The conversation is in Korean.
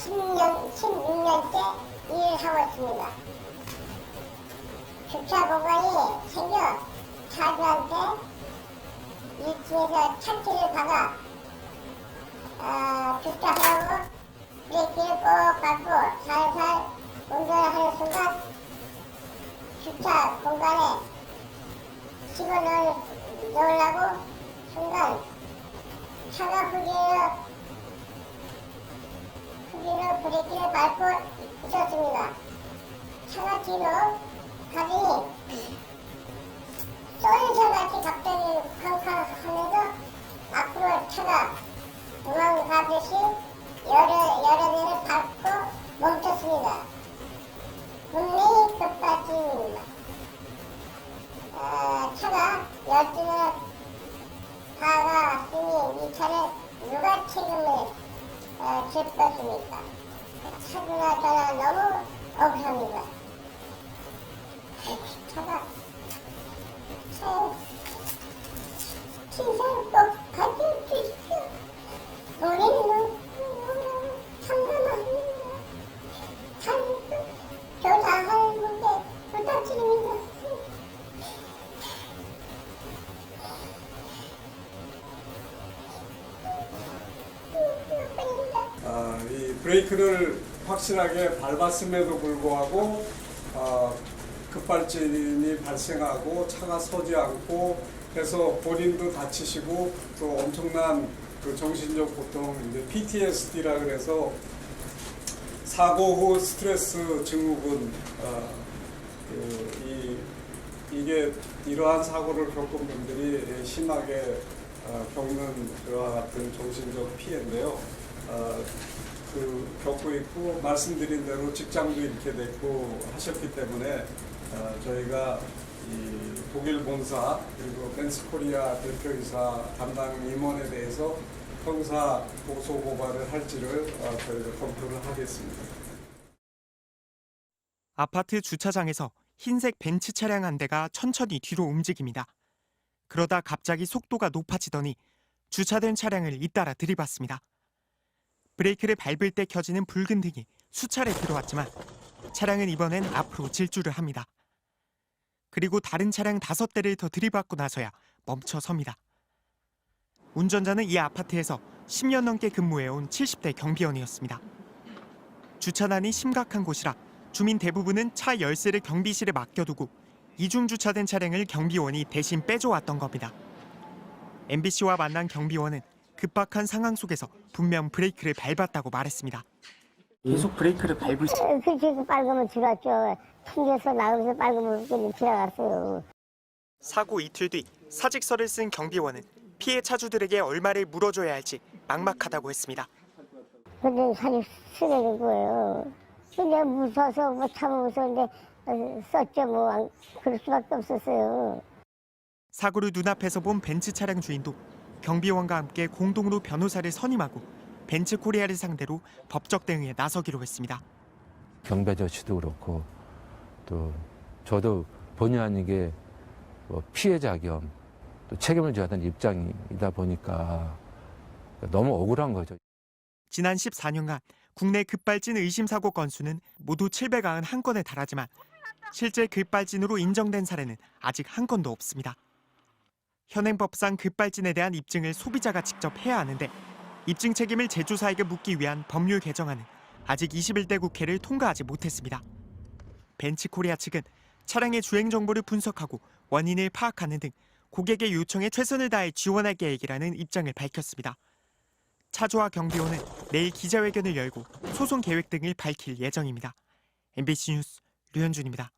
16년째 일을 하고 있습니다. 주차 공간이 생겨 차주한테 1층에서 찬티를 박아 주차하라고 브레이크를 꼭 밟고 살살 운전을 하는 순간 주차 공간에 집어넣으려고 순간 차가 후진으로 브레이크를 밟고 있었습니다. 차가 뒤로 가더니 쏘는 소리같이 갑자기 쾅쾅하면서 앞으로 차가 도망가듯이 여러 대를 밟고 멈췄습니다. 분명히 급발진입니다. 차가 12대나 다가왔으니 이 차를 누가 책임을 질 것입니까? 차주나 저나 너무 억울합니다. 차가 신상 꼭 가져주십시오. 우리는 참담합니다. 교사하는 문제 부탁드립니다. 이 브레이크를 확실하게 밟았음에도 불구하고 급발진이 발생하고 차가 서지 않고 해서 본인도 다치시고 또 엄청난 그 정신적 고통, 이제 PTSD라 그래서 사고 후 스트레스 증후군, 이게 이러한 사고를 겪은 분들이 심하게 겪는 그와 같은 정신적 피해인데요. 겪고 있고 말씀드린 대로 직장도 잃게 됐고 하셨기 때문에 저희가 이 독일 본사 그리고 벤츠코리아 대표이사 담당 임원에 대해서 형사 고소 고발을 할지를 저희가 검토를 하겠습니다. 아파트 주차장에서 흰색 벤츠 차량 한 대가 천천히 뒤로 움직입니다. 그러다 갑자기 속도가 높아지더니 주차된 차량을 잇따라 들이받습니다. 브레이크를 밟을 때 켜지는 붉은 등이 수차례 들어왔지만 차량은 이번엔 앞으로 질주를 합니다. 그리고 다른 차량 5대를 더 들이받고 나서야 멈춰섭니다. 운전자는 이 아파트에서 10년 넘게 근무해온 70대 경비원이었습니다. 주차난이 심각한 곳이라 주민 대부분은 차 열쇠를 경비실에 맡겨두고 이중 주차된 차량을 경비원이 대신 빼줘왔던 겁니다. MBC와 만난 경비원은 급박한 상황 속에서 분명 브레이크를 밟았다고 말했습니다. 계속 브레이크를 밟으시죠? 그렇게 빨으면 지났죠. 튕겨서 나오면서 빨으면 지나갔어요. 사고 이틀 뒤 사직서를 쓴 경비원은 피해 차주들에게 얼마를 물어줘야 할지 막막하다고 했습니다. 근데 사직 쓰게 된 거예요. 근데 무서워서 참 무서운데 썼죠. 그럴 수밖에 없었어요. 사고를 눈앞에서 본 벤츠 차량 주인도 경비원과 함께 공동으로 변호사를 선임하고 벤츠 코리아를 상대로 법적 대응에 나서기로 했습니다. 경비 아저씨도 그렇고 또 저도 본의 아니게 피해자 겸 또 책임을 져야 하는 입장이다 보니까 너무 억울한 거죠. 지난 14년간 국내 급발진 의심 사고 건수는 모두 791건에 달하지만 실제 급발진으로 인정된 사례는 아직 한 건도 없습니다. 현행법상 급발진에 대한 입증을 소비자가 직접 해야 하는데 입증 책임을 제조사에게 묻기 위한 법률 개정안은 아직 21대 국회를 통과하지 못했습니다. 벤츠코리아 측은 차량의 주행 정보를 분석하고 원인을 파악하는 등 고객의 요청에 최선을 다해 지원할 계획이라는 입장을 밝혔습니다. 차주와 경비원은 내일 기자회견을 열고 소송 계획 등을 밝힐 예정입니다. MBC 뉴스 류현준입니다.